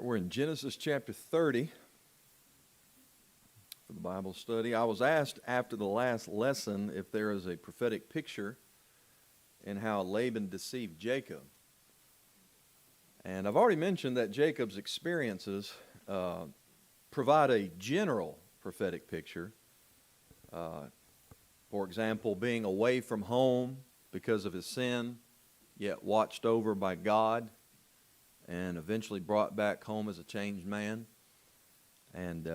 We're in Genesis chapter 30 for the Bible study. I was asked after the last lesson if there is a prophetic picture in how Laban deceived Jacob. And I've already mentioned that Jacob's experiences provide a general prophetic picture. For example, being away from home because of his sin, yet watched over by God, and eventually brought back home as a changed man. And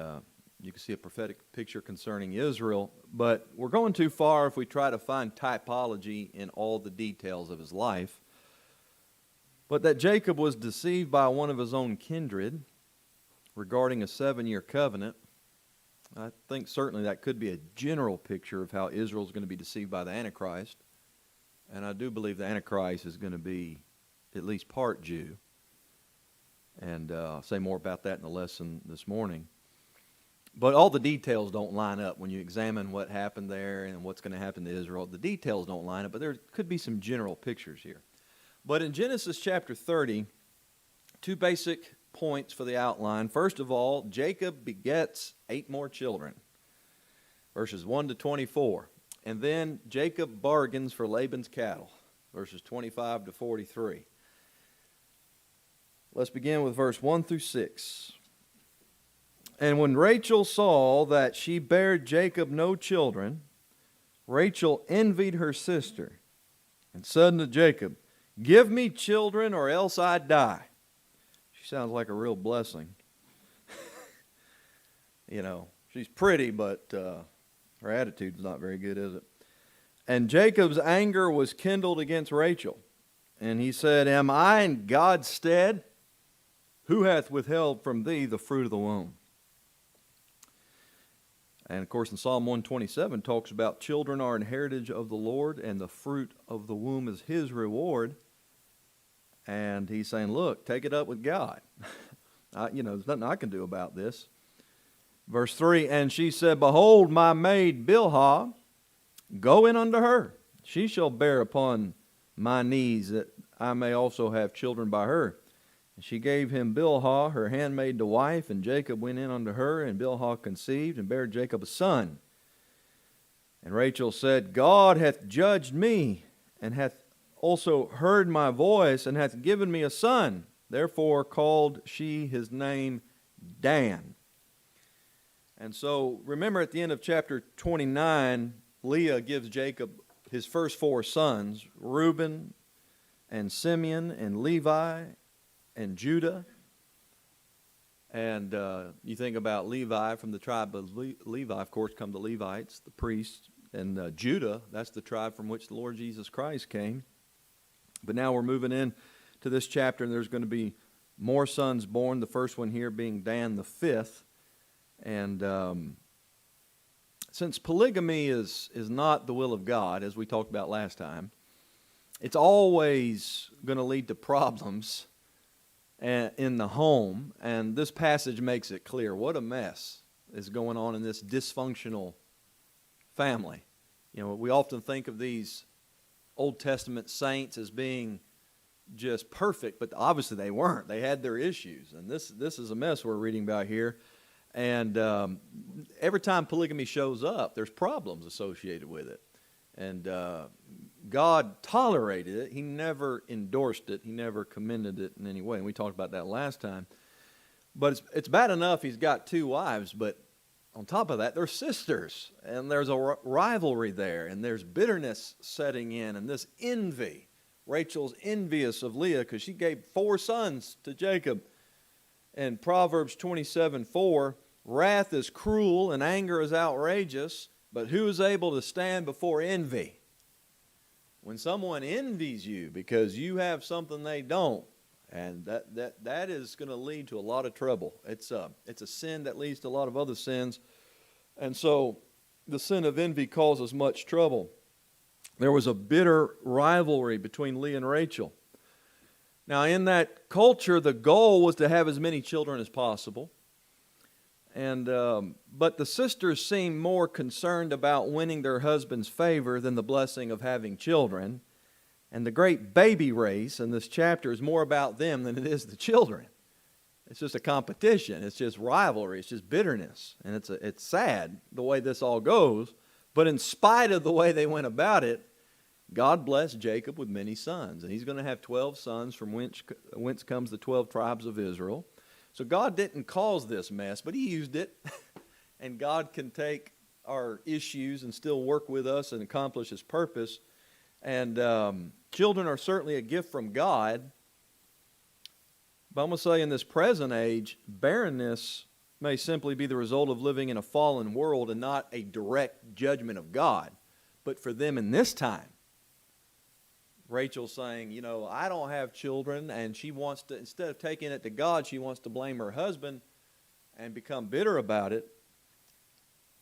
you can see a prophetic picture concerning Israel, but we're going too far if we try to find typology in all the details of his life. But that Jacob was deceived by one of his own kindred regarding a 7-year covenant, I think certainly that could be a general picture of how Israel is going to be deceived by the Antichrist. And I do believe the Antichrist is going to be at least part Jew. And I'll say more about that in the lesson this morning. But all the details don't line up when you examine what happened there and what's going to happen to Israel. The details don't line up, but there could be some general pictures here. But in Genesis chapter 30, two basic points for the outline. First of all, Jacob begets 8 more children, verses 1 to 24. And then Jacob bargains for Laban's cattle, verses 25 to 43. Let's begin with verse 1 through 6. And when Rachel saw that she bare Jacob no children, Rachel envied her sister, and said unto Jacob, Give me children, or else I die. She sounds like a real blessing. You know, she's pretty, but her attitude's not very good, is it? And Jacob's anger was kindled against Rachel. And he said, Am I in God's stead? Who hath withheld from thee the fruit of the womb? And of course in Psalm 127 talks about children are an heritage of the Lord, and the fruit of the womb is his reward. And he's saying, look, take it up with God. There's nothing I can do about this. Verse 3, And she said, Behold, my maid Bilhah, go in unto her. She shall bear upon my knees, that I may also have children by her. And she gave him Bilhah, her handmaid, to wife, and Jacob went in unto her, and Bilhah conceived, and bare Jacob a son. And Rachel said, God hath judged me, and hath also heard my voice, and hath given me a son. Therefore called she his name Dan. And so, remember at the end of chapter 29, Leah gives Jacob his first 4 sons, Reuben, and Simeon, and Levi, and Judah. And you think about Levi, from the tribe of Levi, of course, come the Levites, the priests, and Judah, that's the tribe from which the Lord Jesus Christ came. But now we're moving in to this chapter, and there's going to be more sons born, the first one here being Dan the 5th. And since polygamy is not the will of God, as we talked about last time, it's always going to lead to problems in the home, and this passage makes it clear what a mess is going on in this dysfunctional family. You know, we often think of these Old Testament saints as being just perfect, but obviously they weren't. They had their issues, and this is a mess we're reading about here. And every time polygamy shows up, there's problems associated with it. And God tolerated it. He never endorsed it. He never commended it in any way. And we talked about that last time. But it's bad enough he's got 2 wives, but on top of that, they're sisters. And there's a rivalry there. And there's bitterness setting in. And this envy. Rachel's envious of Leah because she gave 4 sons to Jacob. And Proverbs 27:4, Wrath is cruel and anger is outrageous, but who is able to stand before envy? When someone envies you because you have something they don't, and that is going to lead to a lot of trouble. It's a sin that leads to a lot of other sins. And so the sin of envy causes much trouble. There was a bitter rivalry between Leah and Rachel. Now in that culture, the goal was to have as many children as possible. But the sisters seemed more concerned about winning their husband's favor than the blessing of having children. And the great baby race in this chapter is more about them than it is the children. It's just a competition. It's just rivalry. It's just bitterness. And it's sad the way this all goes. But in spite of the way they went about it, God blessed Jacob with many sons. And he's going to have 12 sons from whence comes the 12 tribes of Israel. So God didn't cause this mess, but he used it. And God can take our issues and still work with us and accomplish his purpose. And children are certainly a gift from God. But I'm going to say in this present age, barrenness may simply be the result of living in a fallen world and not a direct judgment of God. But for them in this time, Rachel's saying, you know, I don't have children, and she wants to, instead of taking it to God, she wants to blame her husband and become bitter about it.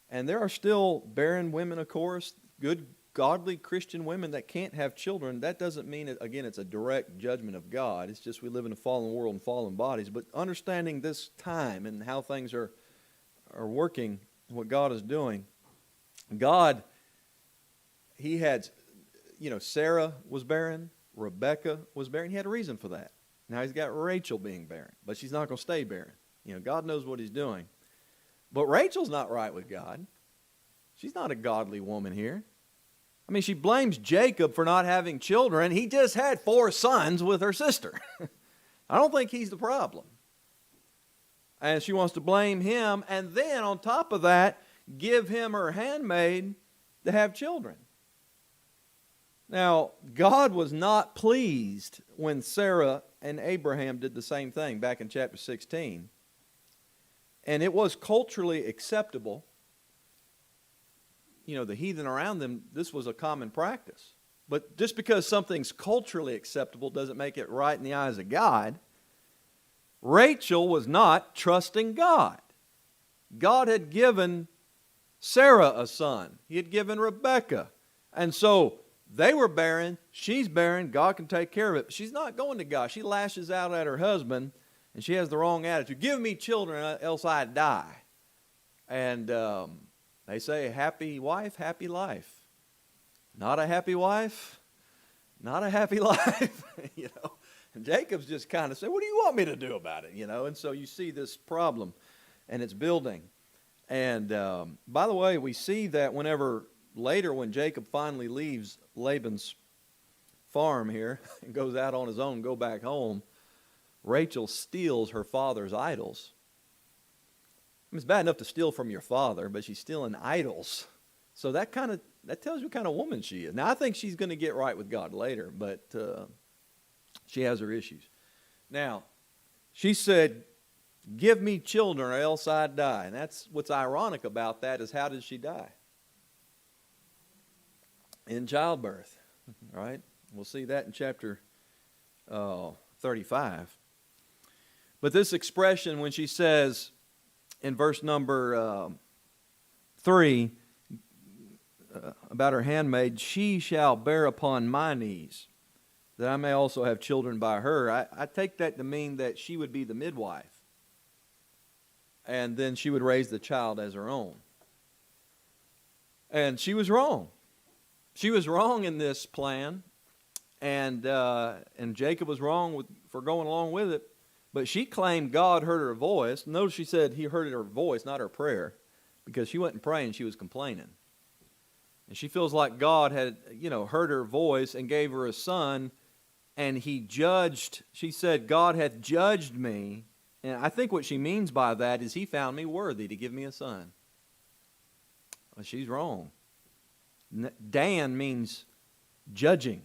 And there are still barren women, of course, good, godly Christian women that can't have children. That doesn't mean, again, it's a direct judgment of God. It's just we live in a fallen world and fallen bodies. But understanding this time and how things are working, what God is doing, God, he had, you know, Sarah was barren, Rebecca was barren. He had a reason for that. Now he's got Rachel being barren, but she's not going to stay barren. You know, God knows what he's doing. But Rachel's not right with God. She's not a godly woman here. I mean, she blames Jacob for not having children. He just had 4 sons with her sister. I don't think he's the problem. And she wants to blame him, and then on top of that, give him her handmaid to have children. Now, God was not pleased when Sarah and Abraham did the same thing back in chapter 16. And it was culturally acceptable. You know, the heathen around them, this was a common practice. But just because something's culturally acceptable doesn't make it right in the eyes of God. Rachel was not trusting God. God had given Sarah a son. He had given Rebecca. And so they were barren. She's barren. God can take care of it. But she's not going to God. She lashes out at her husband, and she has the wrong attitude. Give me children, else I die. And they say, happy wife, happy life. Not a happy wife, not a happy life. You know, and Jacob's just kind of saying, what do you want me to do about it? You know, and so you see this problem, and it's building. And by the way, we see that whenever later when Jacob finally leaves Laban's farm here and goes out on his own, go back home, Rachel steals her father's idols. I mean, it's bad enough to steal from your father, but she's stealing idols. So that tells you what kind of woman she is. Now, I think she's going to get right with God later, but she has her issues. Now, she said, give me children or else I die. And that's what's ironic about that is how did she die? In childbirth, right? We'll see that in chapter 35. But this expression, when she says in verse number 3 about her handmaid, she shall bear upon my knees, that I may also have children by her. I take that to mean that she would be the midwife, and then she would raise the child as her own. And she was wrong. She was wrong in this plan, and Jacob was wrong for going along with it. But she claimed God heard her voice. Notice she said he heard her voice, not her prayer, because she wasn't praying, she was complaining. And she feels like God had, heard her voice and gave her a son, and he judged. She said, God hath judged me. And I think what she means by that is he found me worthy to give me a son. Well, she's wrong. Dan means judging.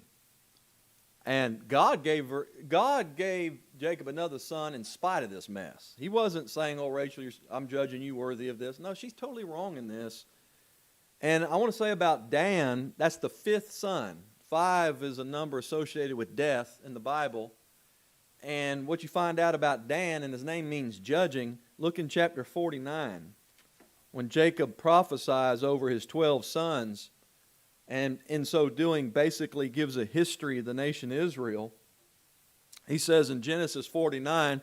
And God gave Jacob another son in spite of this mess. He wasn't saying, oh, Rachel, I'm judging you worthy of this. No, she's totally wrong in this. And I want to say about Dan, that's the 5th son. 5 is a number associated with death in the Bible. And what you find out about Dan, and his name means judging, look in chapter 49. When Jacob prophesies over his 12 sons, and in so doing basically gives a history of the nation Israel. He says in Genesis 49,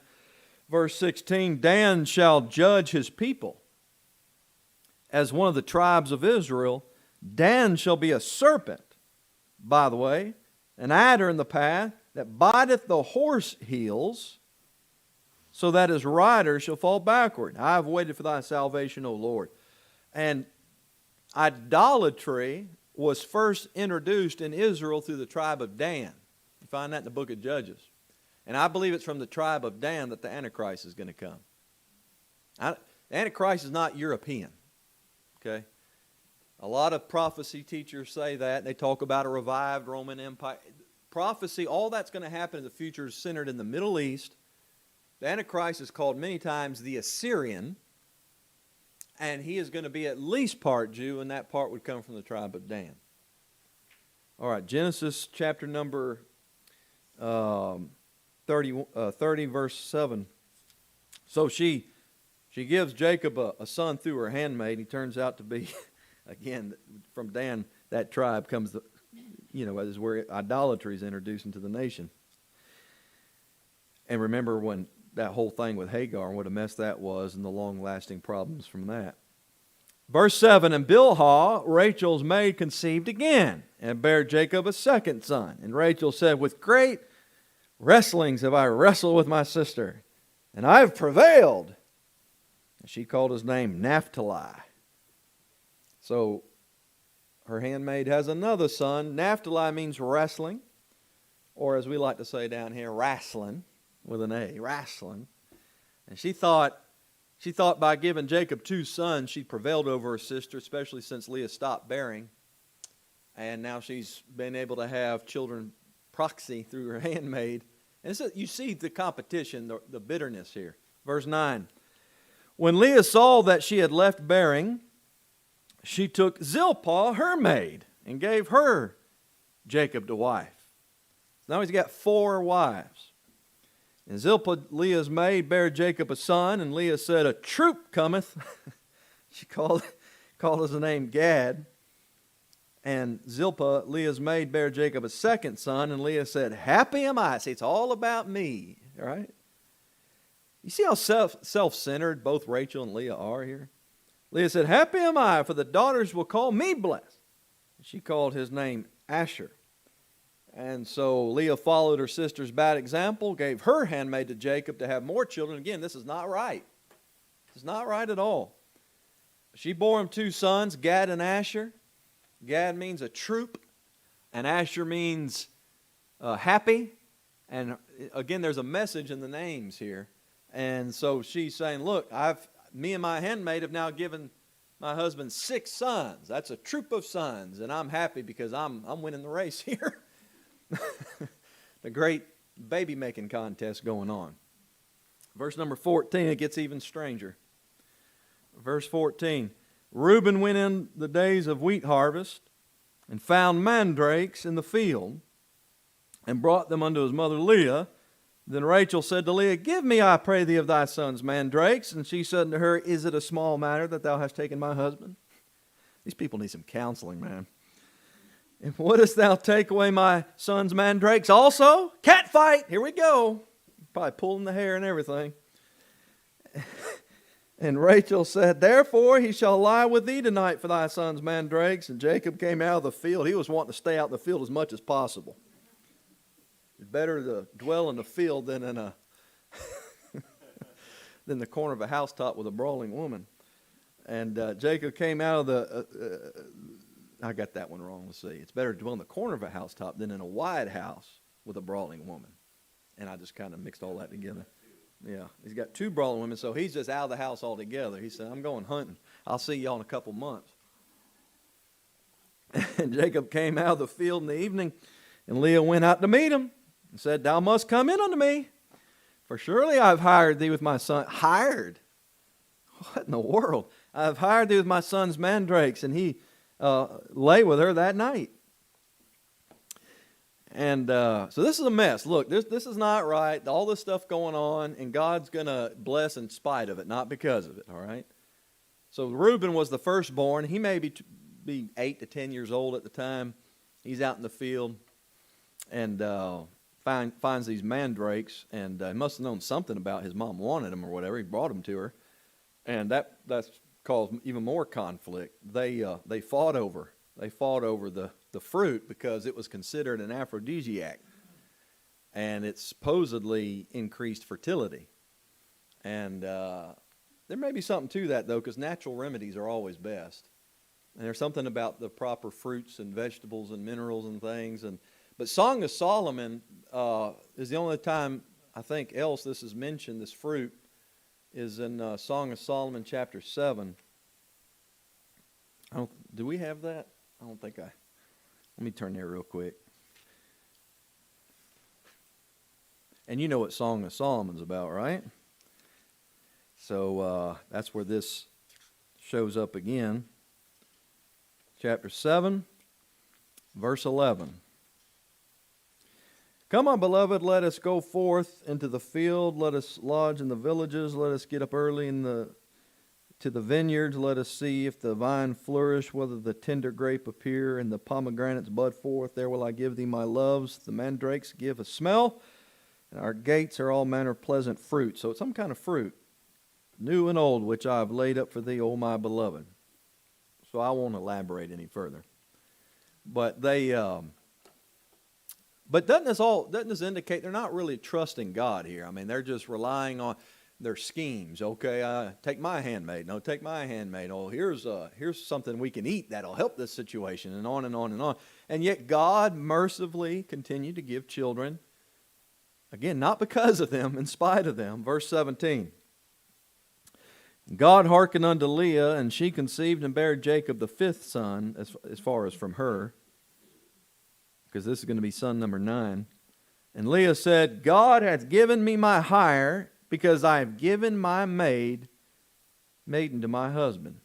verse 16, Dan shall judge his people. As one of the tribes of Israel, Dan shall be a serpent, by the way, an adder in the path that biteth the horse heels. so that his rider shall fall backward. I have waited for thy salvation, O Lord. And idolatry was first introduced in Israel through the tribe of Dan. You find that in the book of Judges. And I believe it's from the tribe of Dan that the Antichrist is going to come. The Antichrist is not European. Okay? A lot of prophecy teachers say that. They talk about a revived Roman Empire. Prophecy, all that's going to happen in the future is centered in the Middle East. The Antichrist is called many times the Assyrian. And he is going to be at least part Jew, and that part would come from the tribe of Dan. All right, Genesis chapter number 30, verse 7. So she gives Jacob a son through her handmaid. He turns out to be, again, from Dan, that tribe comes, is where idolatry is introduced into the nation. And remember when that whole thing with Hagar and what a mess that was and the long-lasting problems from that. Verse 7, and Bilhah, Rachel's maid, conceived again and bare Jacob a second son. And Rachel said, with great wrestlings have I wrestled with my sister, and I have prevailed. And she called his name Naphtali. So her handmaid has another son. Naphtali means wrestling, or as we like to say down here, wrestling. With an A, wrestling. And she thought by giving Jacob 2 sons, she prevailed over her sister, especially since Leah stopped bearing. And now she's been able to have children proxy through her handmaid. And so you see the competition, the bitterness here. Verse 9. When Leah saw that she had left bearing, she took Zilpah, her maid, and gave her Jacob to wife. Now he's got 4 wives. And Zilpah, Leah's maid, bare Jacob a son, and Leah said, a troop cometh. She called his name Gad. And Zilpah, Leah's maid, bare Jacob a second son, and Leah said, happy am I. See, it's all about me, right? You see how self-centered both Rachel and Leah are here? Leah said, happy am I, for the daughters will call me blessed. She called his name Asher. And so Leah followed her sister's bad example, gave her handmaid to Jacob to have more children. Again, this is not right. This is not right at all. She bore him 2 sons, Gad and Asher. Gad means a troop, and Asher means happy. And again, there's a message in the names here. And so she's saying, look, me and my handmaid have now given my husband 6 sons. That's a troop of sons, and I'm happy because I'm winning the race here. The great baby making contest going on. Verse number 14, it gets even stranger. Verse 14, Reuben went in the days of wheat harvest and found mandrakes in the field and brought them unto his mother Leah. Then Rachel said to Leah, give me, I pray thee, of thy sons mandrakes. And she said unto her, is it a small matter that thou hast taken my husband? These people need some counseling, man. And wouldst thou take away my son's mandrakes also? Cat fight! Here we go. Probably pulling the hair and everything. And Rachel said, therefore he shall lie with thee tonight for thy son's mandrakes. And Jacob came out of the field. He was wanting to stay out in the field as much as possible. It's better to dwell in the field than in than the corner of a housetop with a brawling woman. And Jacob came out of the... I got that one wrong. Let's see. It's better to dwell in the corner of a housetop than in a wide house with a brawling woman. And I just kind of mixed all that together. Yeah, he's got 2 brawling women, so he's just out of the house altogether. He said, I'm going hunting. I'll see y'all in a couple months. And Jacob came out of the field in the evening, and Leah went out to meet him and said, thou must come in unto me, for surely I've hired thee with my son. Hired? What in the world? I've hired thee with my son's mandrakes, and he lay with her that night. And so this is a mess. Look, this is not right. All this stuff going on, and God's going to bless in spite of it, not because of it, all right? So Reuben was the firstborn. He may be 8 to 10 years old at the time. He's out in the field and finds these mandrakes, and he must have known something about his mom wanted them or whatever. He brought them to her, and that's caused even more conflict. They fought over the fruit because it was considered an aphrodisiac, and it supposedly increased fertility. And there may be something to that, though, because natural remedies are always best. And there's something about the proper fruits and vegetables and minerals and things. But Song of Solomon is the only time I think else this is mentioned, this fruit, is in Song of Solomon chapter 7. Do we have that? I don't think let me turn there real quick. And you know what Song of Solomon's about, right? So that's where this shows up again. Chapter 7, verse 11. Come, my beloved, let us go forth into the field. Let us lodge in the villages. Let us get up early to the vineyards. Let us see if the vine flourish, whether the tender grape appear, and the pomegranates bud forth. There will I give thee my loves. The mandrakes give a smell, and our gates are all manner of pleasant fruit. So it's some kind of fruit, new and old, which I have laid up for thee, O my beloved. So I won't elaborate any further. But doesn't this indicate they're not really trusting God here? I mean, they're just relying on their schemes. Okay, take my handmaid. No, take my handmaid. Oh, here's something we can eat that'll help this situation, and on and on and on. And yet God mercifully continued to give children. Again, not because of them, in spite of them. Verse 17. God hearkened unto Leah, and she conceived and bare Jacob the fifth son, as far as from her, because this is going to be son number 9. And Leah said, God hath given me my hire, because I have given my maiden to my husband.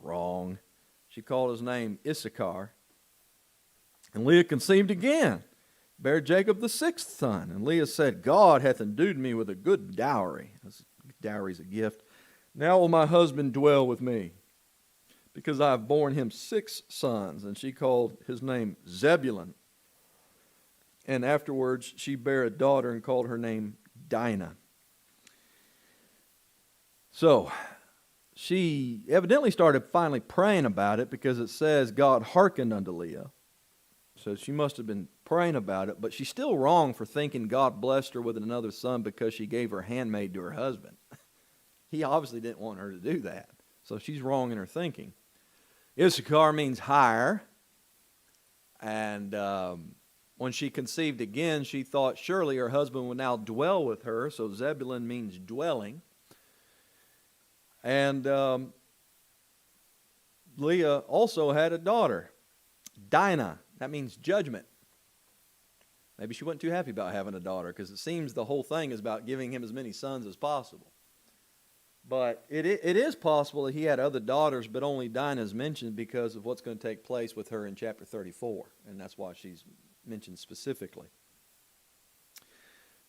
Wrong. She called his name Issachar. And Leah conceived again, bare Jacob the sixth son. And Leah said, God hath endued me with a good dowry. Dowry is a gift. Now will my husband dwell with me, because I have borne him 6 sons. And she called his name Zebulun. And afterwards she bare a daughter and called her name Dinah. So she evidently started finally praying about it, because it says God hearkened unto Leah. So she must have been praying about it, but she's still wrong for thinking God blessed her with another son because she gave her handmaid to her husband. He obviously didn't want her to do that. So she's wrong in her thinking. Issachar means hire. And when she conceived again, she thought surely her husband would now dwell with her. So Zebulun means dwelling. And Leah also had a daughter, Dinah. That means judgment. Maybe she wasn't too happy about having a daughter, because it seems the whole thing is about giving him as many sons as possible. But it is possible that he had other daughters, but only Dinah is mentioned because of what's going to take place with her in chapter 34. And that's why she's mentioned specifically.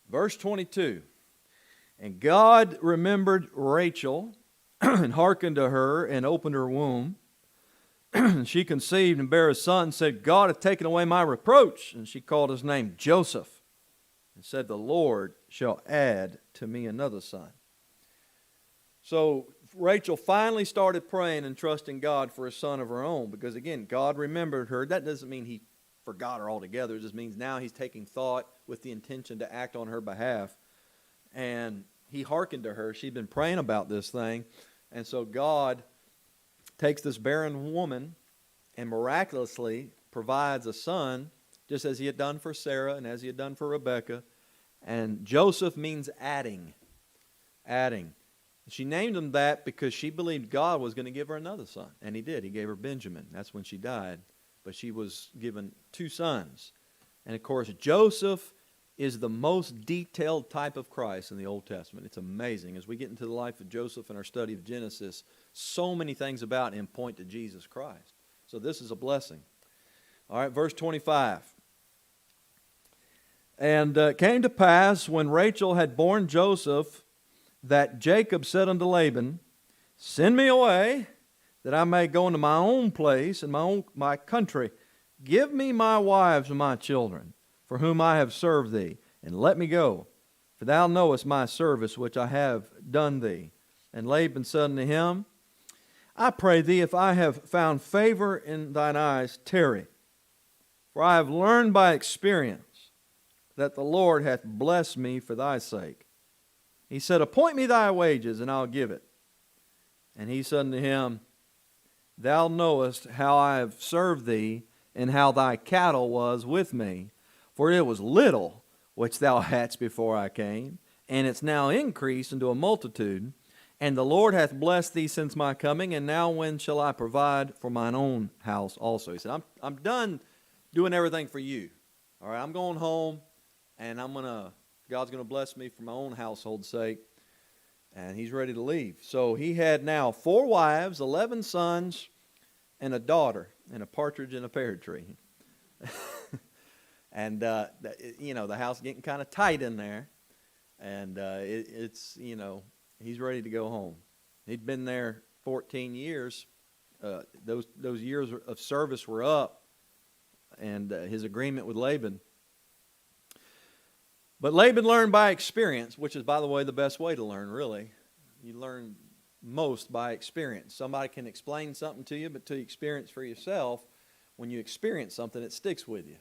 Verse 22. And God remembered Rachel and hearkened to her and opened her womb. She conceived and bare a son and said, God hath taken away my reproach. And she called his name Joseph and said, the Lord shall add to me another son. So Rachel finally started praying and trusting God for a son of her own, because again, God remembered her. That doesn't mean he forgot her altogether. It just means now he's taking thought with the intention to act on her behalf. And he hearkened to her. She'd been praying about this thing. And so God takes this barren woman and miraculously provides a son, just as he had done for Sarah and as he had done for Rebekah. And Joseph means adding. Adding. She named him that because she believed God was going to give her another son. And he did. He gave her Benjamin. That's when she died. But she was given 2 sons. And of course, Joseph is the most detailed type of Christ in the Old Testament. It's amazing. As we get into the life of Joseph in our study of Genesis, so many things about him point to Jesus Christ. So this is a blessing. All right, verse 25. And it came to pass, when Rachel had borne Joseph, that Jacob said unto Laban, send me away, that I may go into my own place and my country. Give me my wives and my children, for whom I have served thee, and let me go. For thou knowest my service which I have done thee. And Laban said unto him, I pray thee, if I have found favor in thine eyes, tarry. For I have learned by experience that the Lord hath blessed me for thy sake. He said, appoint me thy wages, and I'll give it. And he said unto him, thou knowest how I have served thee, and how thy cattle was with me. For it was little which thou hadst before I came, and it's now increased into a multitude. And the Lord hath blessed thee since my coming, and now when shall I provide for mine own house also? He said, I'm done doing everything for you. All right, I'm going home, and God's going to bless me for my own household's sake. And he's ready to leave. So he had now 4 wives, 11 sons, and a daughter, and a partridge in a pear tree. And, the house getting kind of tight in there. And he's ready to go home. He'd been there 14 years. Those years of service were up. And his agreement with Laban. But Laban learned by experience, which is, by the way, the best way to learn, really. You learn most by experience. Somebody can explain something to you, but to experience for yourself, when you experience something, it sticks with you.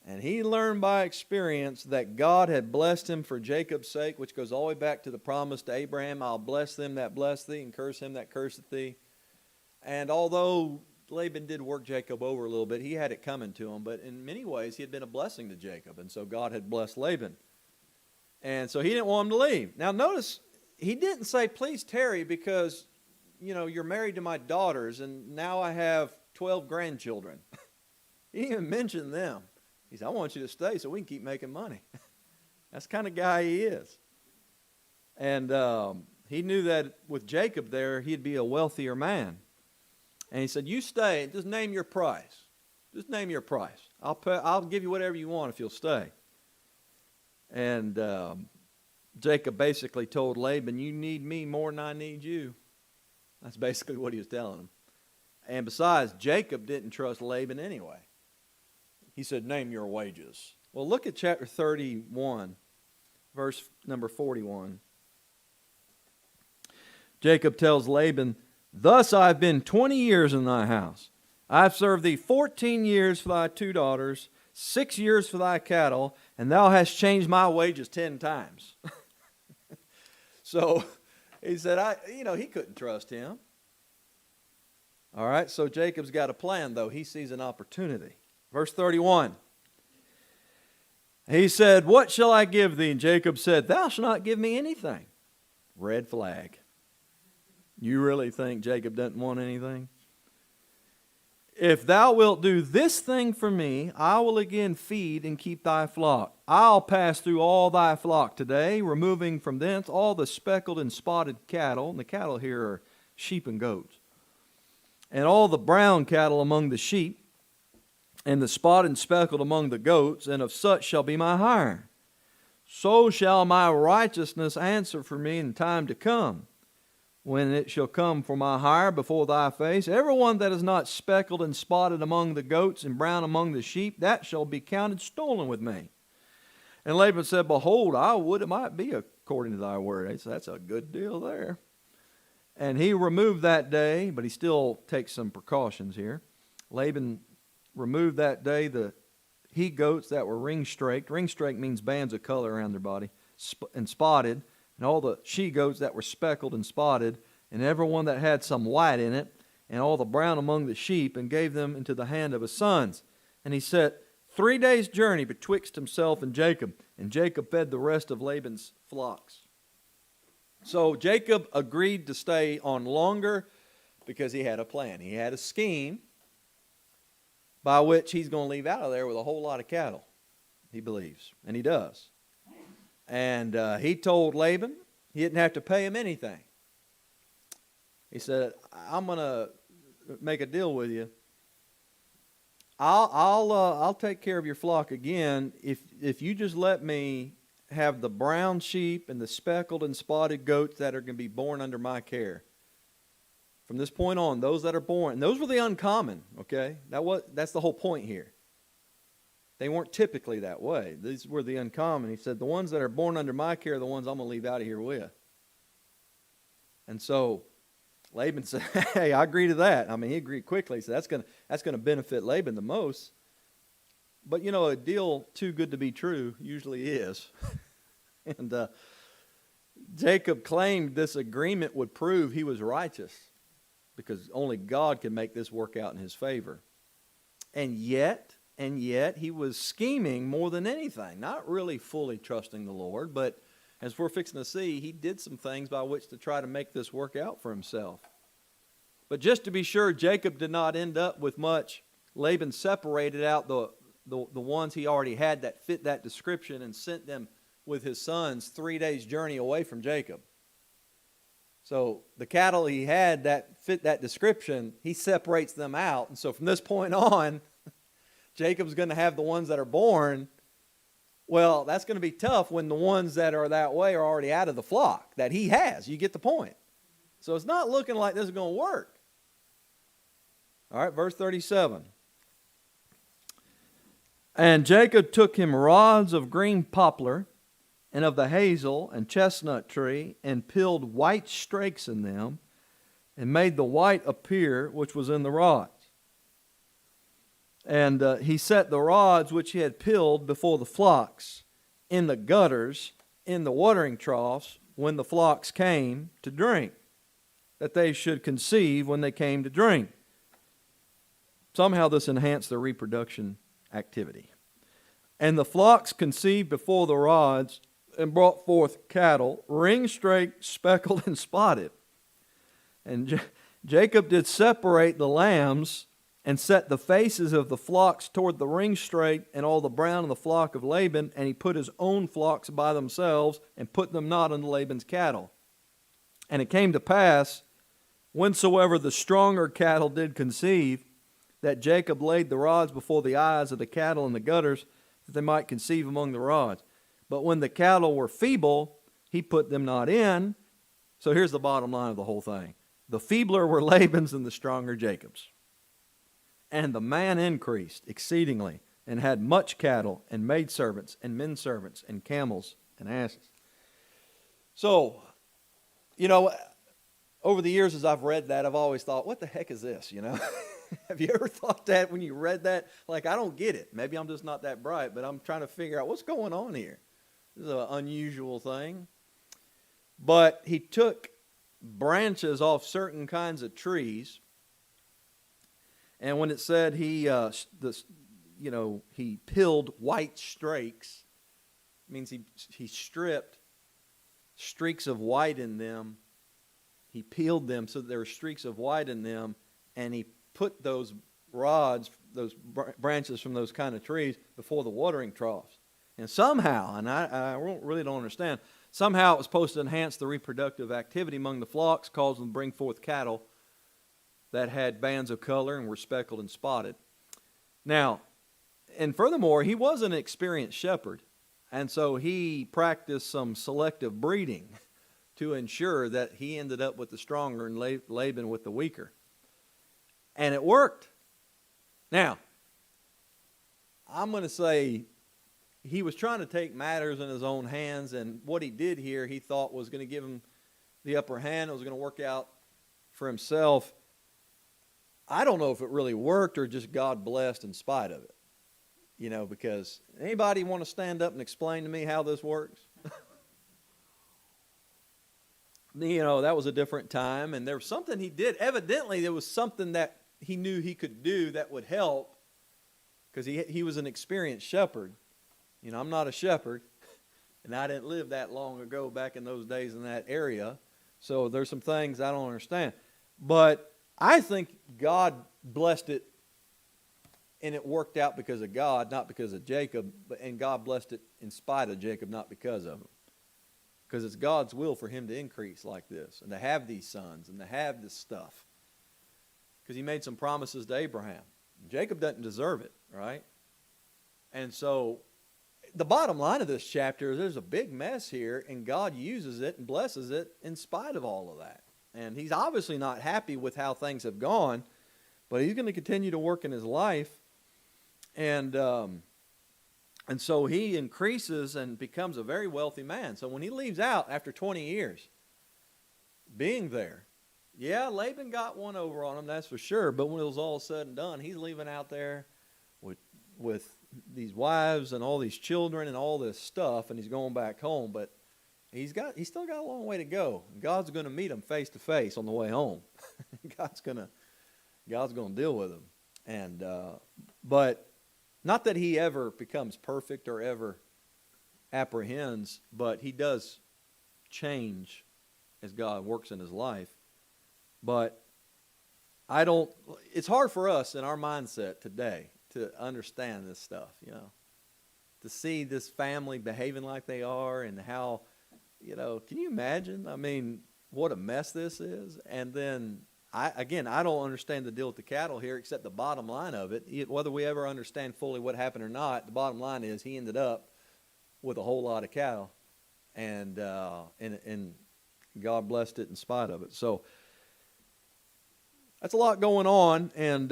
And he learned by experience that God had blessed him for Jacob's sake, which goes all the way back to the promise to Abraham, I'll bless them that bless thee and curse him that curseth thee. And although Laban did work Jacob over a little bit, he had it coming to him, but in many ways he had been a blessing to Jacob, and so God had blessed Laban. And so he didn't want him to leave. Now notice, he didn't say, please tarry because, you're married to my daughters and now I have 12 grandchildren. He didn't even mention them. He said, I want you to stay so we can keep making money. That's the kind of guy he is. And he knew that with Jacob there, he'd be a wealthier man. And he said, you stay, just name your price. Just name your price. I'll give you whatever you want if you'll stay. And Jacob basically told Laban, you need me more than I need you. That's basically what he was telling him. And besides, Jacob didn't trust Laban anyway. He said, name your wages. Well, look at chapter 31, verse number 41. Jacob tells Laban, thus I've been 20 years in thy house. I've served thee 14 years for thy 2 daughters, 6 years for thy cattle, and thou hast changed my wages 10 times. So he said, he couldn't trust him. All right, so Jacob's got a plan, though. He sees an opportunity. Verse 31. He said, what shall I give thee? And Jacob said, thou shalt not give me anything. Red flag. You really think Jacob doesn't want anything? If thou wilt do this thing for me, I will again feed and keep thy flock. I'll pass through all thy flock today, removing from thence all the speckled and spotted cattle. And the cattle here are sheep and goats. And all the brown cattle among the sheep, and the spotted and speckled among the goats, and of such shall be my hire. So shall my righteousness answer for me in time to come, when it shall come for my hire before thy face. Everyone that is not speckled and spotted among the goats and brown among the sheep, that shall be counted stolen with me. And Laban said, behold, I would it might be according to thy word. He said, that's a good deal there. And he removed that day, but he still takes some precautions here. Laban removed that day the he-goats that were ring-straked. Ring-straked means bands of color around their body, and spotted. And all the she-goats that were speckled and spotted, and every one that had some white in it, and all the brown among the sheep, and gave them into the hand of his sons. And he set 3 days' journey betwixt himself and Jacob. And Jacob fed the rest of Laban's flocks. So Jacob agreed to stay on longer because he had a plan. He had a scheme by which he's going to leave out of there with a whole lot of cattle, he believes. And he does. And he told Laban he didn't have to pay him anything. He said, I'm going to make a deal with you. I'll take care of your flock again if you just let me have the brown sheep and the speckled and spotted goats that are going to be born under my care. From this point on, those that are born, and those were the uncommon, okay? That's the whole point here. They weren't typically that way. These were the uncommon. He said, the ones that are born under my care are the ones I'm going to leave out of here with. And so Laban said, hey, I agree to that. I mean, he agreed quickly. So that's going to benefit Laban the most. But, a deal too good to be true usually is. And Jacob claimed this agreement would prove he was righteous, because only God can make this work out in his favor. And yet, he was scheming more than anything, not really fully trusting the Lord, but as we're fixing to see, he did some things by which to try to make this work out for himself. But just to be sure, Jacob did not end up with much. Laban separated out the ones he already had that fit that description and sent them with his sons 3 days' journey away from Jacob. So the cattle he had that fit that description, he separates them out. And so from this point on, Jacob's going to have the ones that are born. Well, that's going to be tough when the ones that are that way are already out of the flock that he has. You get the point. So it's not looking like this is going to work. All right, verse 37. And Jacob took him rods of green poplar and of the hazel and chestnut tree, and peeled white strakes in them, and made the white appear which was in the rods. And he set the rods which he had peeled before the flocks, in the gutters, in the watering troughs, when the flocks came to drink, that they should conceive when they came to drink. Somehow this enhanced their reproduction activity. And the flocks conceived before the rods, and brought forth cattle, ring-straight, speckled, and spotted. And Jacob did separate the lambs, and set the faces of the flocks toward the ring-straight, and all the brown of the flock of Laban, and he put his own flocks by themselves, and put them not unto Laban's cattle. And it came to pass, whensoever the stronger cattle did conceive, that Jacob laid the rods before the eyes of the cattle in the gutters, that they might conceive among the rods. But when the cattle were feeble, he put them not in. So here's the bottom line of the whole thing. The feebler were Laban's and the stronger Jacob's. And the man increased exceedingly, and had much cattle, and maidservants, and men servants, and camels, and asses. So, over the years as I've read that, I've always thought, what the heck is this, Have you ever thought that when you read that? Like, I don't get it. Maybe I'm just not that bright, but I'm trying to figure out what's going on here. This is an unusual thing. But he took branches off certain kinds of trees. And when it said he peeled white strakes, it means he stripped streaks of white in them. He peeled them so that there were streaks of white in them, and he put those rods, those branches from those kind of trees before the watering troughs. And somehow, and I really don't understand, somehow it was supposed to enhance the reproductive activity among the flocks, cause them to bring forth cattle that had bands of color and were speckled and spotted. Now, and furthermore, he was an experienced shepherd, and so he practiced some selective breeding to ensure that he ended up with the stronger and Laban with the weaker. And it worked. Now, I'm going to say he was trying to take matters in his own hands, and what he did here he thought was going to give him the upper hand. It was going to work out for himself. I don't know if it really worked or just God blessed in spite of it. Because anybody want to stand up and explain to me how this works? That was a different time, and there was something he did. Evidently, there was something that he knew he could do that would help, because he was an experienced shepherd. I'm not a shepherd, and I didn't live that long ago back in those days in that area, so there's some things I don't understand. But I think God blessed it, and it worked out because of God, not because of Jacob, and God blessed it in spite of Jacob, not because of him. Because it's God's will for him to increase like this, and to have these sons, and to have this stuff. Because he made some promises to Abraham. Jacob doesn't deserve it, right? And so the bottom line of this chapter is there's a big mess here, and God uses it and blesses it in spite of all of that. And he's obviously not happy with how things have gone, but he's going to continue to work in his life. And so he increases and becomes a very wealthy man. So when he leaves out after 20 years being there, yeah, Laban got one over on him, that's for sure. But when it was all said and done, he's leaving out there with these wives and all these children and all this stuff, and he's going back home. But He's still got a long way to go. God's going to meet him face to face on the way home. God's going to deal with him. And but not that he ever becomes perfect or ever apprehends, but he does change as God works in his life. But it's hard for us in our mindset today to understand this stuff, to see this family behaving like they are and how, can you imagine? I mean, what a mess this is. And then, I don't understand the deal with the cattle here except the bottom line of it. Whether we ever understand fully what happened or not, the bottom line is he ended up with a whole lot of cattle. And God blessed it in spite of it. So, that's a lot going on, and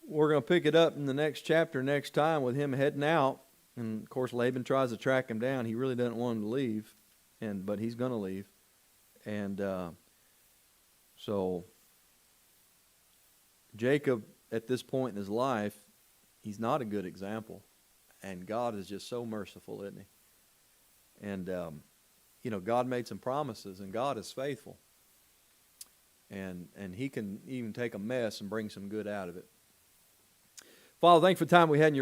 we're going to pick it up in the next chapter next time with him heading out. And, of course, Laban tries to track him down. He really doesn't want him to leave, but he's going to leave. And so Jacob, at this point in his life, he's not a good example. And God is just so merciful, isn't he? And, God made some promises, and God is faithful. And he can even take a mess and bring some good out of it. Father, thanks for the time we had in your